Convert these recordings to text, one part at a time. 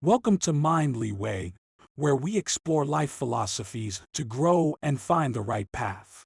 Welcome to Mindly Way, where we explore life philosophies to grow and find the right path.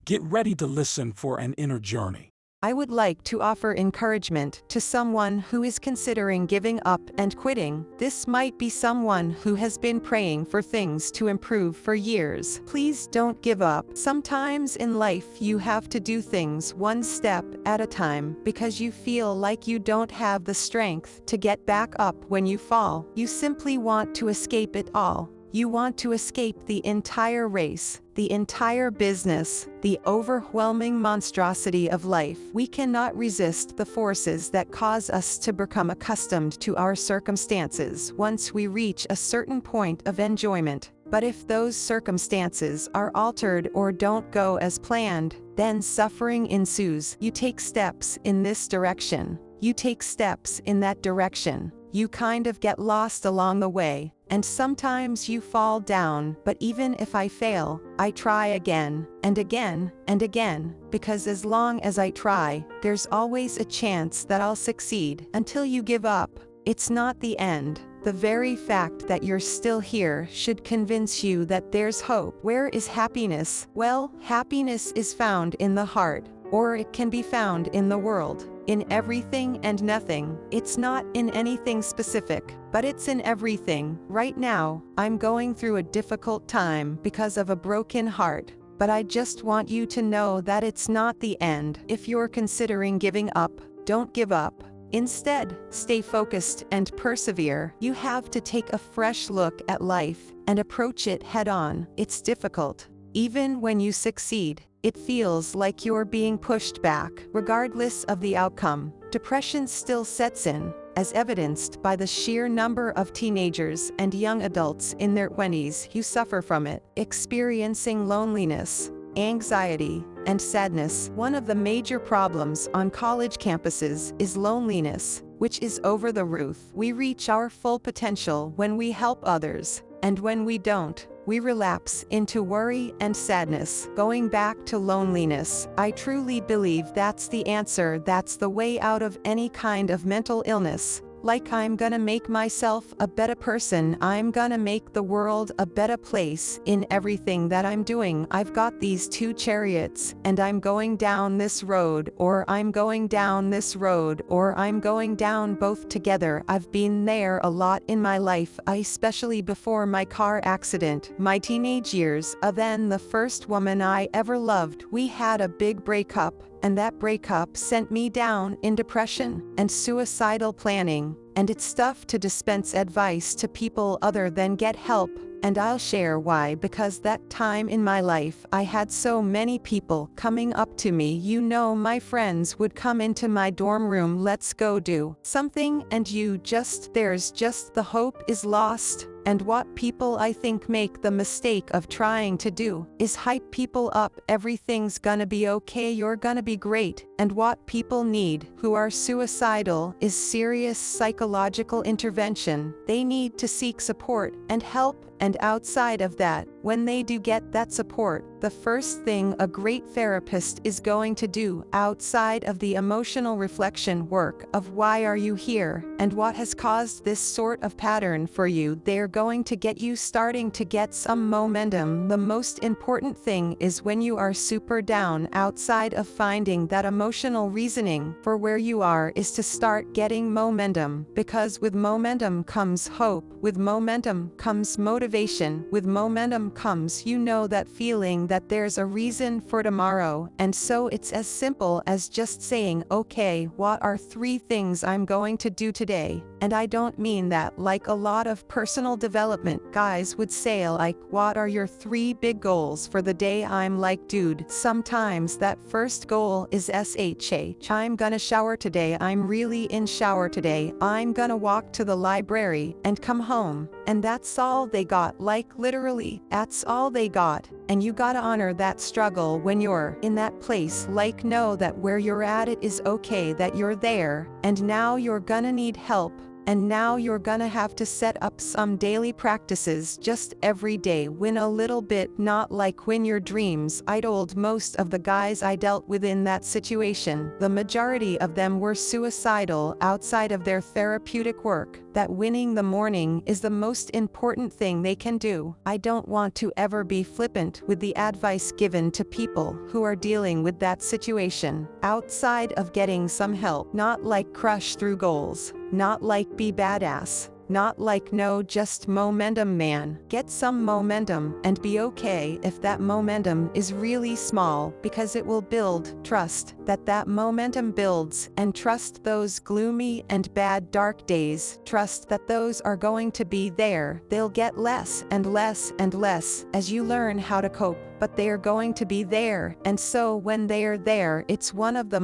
Get ready to listen for an inner journey. I would like to offer encouragement to someone who is considering giving up and quitting. This might be someone who has been praying for things to improve for years. Please don't give up. Sometimes in life you have to do things one step at a time because you feel like you don't have the strength to get back up when you fall. You simply want to escape it all. You want to escape the entire race, the entire business, the overwhelming monstrosity of life. We cannot resist the forces that cause us to become accustomed to our circumstances once we reach a certain point of enjoyment. But if those circumstances are altered or don't go as planned, then suffering ensues. You take steps in this direction. You take steps in that direction. You kind of get lost along the way, and sometimes you fall down, but even if I fail, I try again, and again, and again, because as long as I try, there's always a chance that I'll succeed. Until you give up, it's not the end. The very fact that you're still here should convince you that there's hope. Where is happiness? Well, happiness is found in the heart, or it can be found in the world. In everything and nothing. It's not in anything specific, but it's in everything. Right now, I'm going through a difficult time because of a broken heart, but I just want you to know that it's not the end. If you're considering giving up, don't give up. Instead, stay focused and persevere. You have to take a fresh look at life and approach it head on. It's difficult. Even when you succeed, it feels like you're being pushed back. Regardless of the outcome, depression still sets in, as evidenced by the sheer number of teenagers and young adults in their 20s who suffer from it, experiencing loneliness, anxiety, and sadness. One of the major problems on college campuses is loneliness, which is over the roof. We reach our full potential when we help others, and when we don't, we relapse into worry and sadness. Going back to loneliness, I truly believe that's the answer. That's the way out of any kind of mental illness. Like I'm gonna make myself a better person. I'm gonna make the world a better place in everything that I'm doing. I've got these two chariots, and I'm going down this road, or I'm going down this road, or I'm going down both together. I've been there a lot in my life, especially before my car accident, my teenage years. Then the first woman I ever loved, we had a big breakup. And that breakup sent me down in depression and suicidal planning, and it's tough to dispense advice to people other than get help. And I'll share why. Because that time in my life I had so many people coming up to me. You know, my friends would come into my dorm room, let's go do something, and there's just the hope is lost. And what people I think make the mistake of trying to do is hype people up. Everything's gonna be okay, you're gonna be great. And what people need who are suicidal is serious psychological intervention. They need to seek support and help. And outside of that, when they do get that support, the first thing a great therapist is going to do, outside of the emotional reflection work of why are you here and what has caused this sort of pattern for you, they're going to get you starting to get some momentum. The most important thing is when you are super down, outside of finding that emotional reasoning for where you are, is to start getting momentum. Because with momentum comes hope, with momentum comes motivation, with momentum comes, you know, that feeling that there's a reason for tomorrow. And so it's as simple as just saying, okay, what are 3 things I'm going to do today? And I don't mean that like a lot of personal development guys would say, like, what are your 3 big goals for the day? I'm like, dude, sometimes that first goal is SHH. I'm gonna shower today. I'm really in shower today. I'm gonna walk to the library and come home. And that's all they got. Like, literally, that's all they got. And you gotta honor that struggle when you're in that place. Like, know that where you're at, it is okay that you're there, and now you're gonna need help. and now you're gonna have to set up some daily practices just every day. Win a little bit, not like win your dreams. I told most of the guys I dealt with in that situation, the majority of them were suicidal outside of their therapeutic work, that winning the morning is the most important thing they can do. I don't want to ever be flippant with the advice given to people who are dealing with that situation. Outside of getting some help, not like crush through goals, not like be badass, not like no, just momentum, man. Get some momentum and be okay if that momentum is really small, because it will build. Trust that momentum builds, and trust those gloomy and bad dark days. Trust that those are going to be there. They'll get less and less and less as you learn how to cope, but they are going to be there. And so when they are there, it's one of the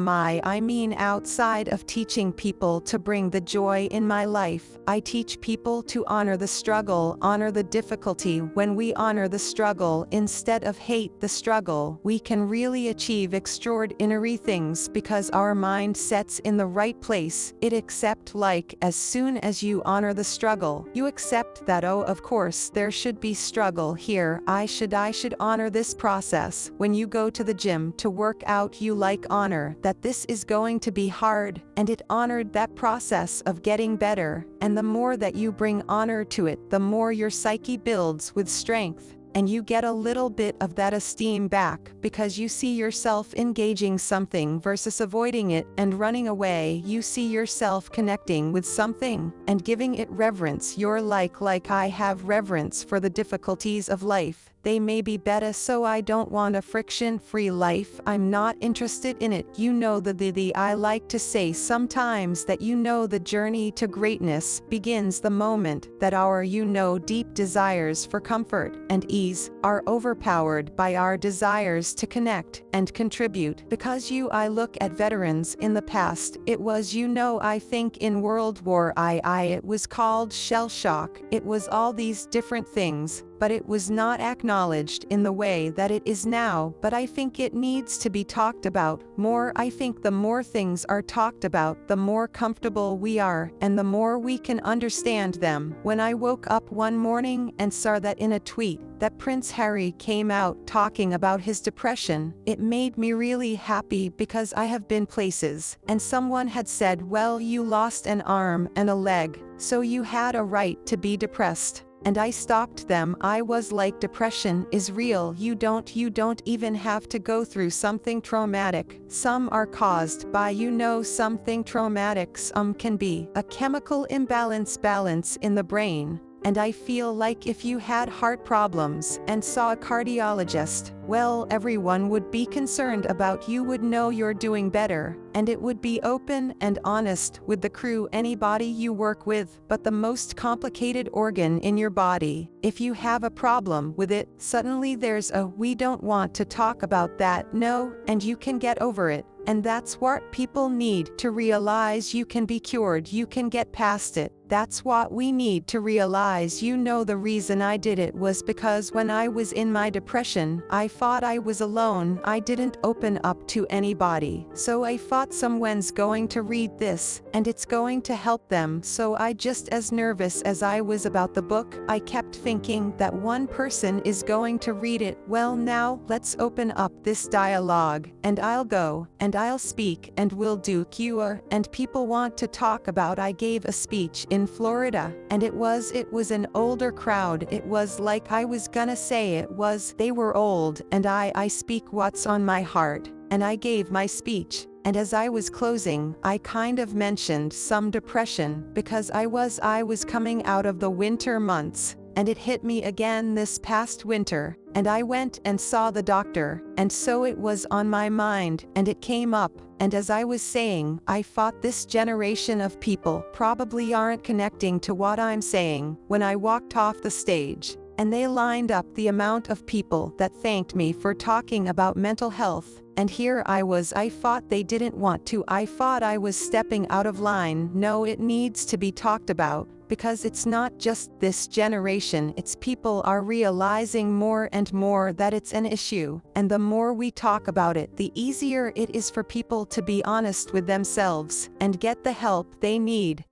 outside of teaching people to bring the joy in my life, I teach people to honor the struggle, honor the difficulty. When we honor the struggle instead of hate the struggle, we can really achieve extraordinary things, because our mind sets in the right place. It accept, like, as soon as you honor the struggle, you accept that, oh, of course there should be struggle here. I should honor this process. When you go to the gym to work out, you honor that this is going to be hard, and it honored that process of getting better. And the more that you bring honor to it, the more your psyche builds with strength, and you get a little bit of that esteem back, because you see yourself engaging something versus avoiding it and running away. You see yourself connecting with something and giving it reverence. You're like I have reverence for the difficulties of life. They may be better, so I don't want a friction-free life. I'm not interested in it. You know I like to say sometimes that the journey to greatness begins the moment that our deep desires for comfort and ease are overpowered by our desires to connect and contribute. Because I look at veterans in the past, it was I think in World War I it was called shell shock. It was all these different things, but it was not acknowledged in the way that it is now. But I think it needs to be talked about more. I think the more things are talked about, the more comfortable we are, and the more we can understand them. When I woke up one morning and saw that in a tweet that Prince Harry came out talking about his depression, it made me really happy, because I have been places and someone had said, well, you lost an arm and a leg, so you had a right to be depressed. And I stopped them. I was like, depression is real. You don't even have to go through something traumatic. Some are caused by something traumatic. Some can be a chemical imbalance in the brain. And I feel like if you had heart problems and saw a cardiologist, well, everyone would be concerned about you, would know you're doing better, and it would be open and honest with the crew, anybody you work with. But the most complicated organ in your body, if you have a problem with it, suddenly there's a, we don't want to talk about that, no, and you can get over it. And that's what people need to realize. You can be cured, you can get past it. That's what we need to realize. The reason I did it was because when I was in my depression, I thought I was alone. I didn't open up to anybody. So I thought someone's going to read this, and it's going to help them. So I, just as nervous as I was about the book, I kept thinking that one person is going to read it. Well, now, let's open up this dialogue, and I'll go, and I'll speak, and we'll do Q&A, and people want to talk about. I gave a speech in Florida, and it was an older crowd. It was like, I was gonna say, they were old, and I speak what's on my heart, and I gave my speech. And as I was closing, I kind of mentioned some depression, because I was coming out of the winter months, and it hit me again this past winter, and I went and saw the doctor, and so it was on my mind, and it came up. And as I was saying, I thought this generation of people probably aren't connecting to what I'm saying. When I walked off the stage, and they lined up the amount of people that thanked me for talking about mental health, and here I was, I thought they didn't want to. I thought I was stepping out of line. No, it needs to be talked about, because it's not just this generation, it's people are realizing more and more that it's an issue. And the more we talk about it, the easier it is for people to be honest with themselves and get the help they need.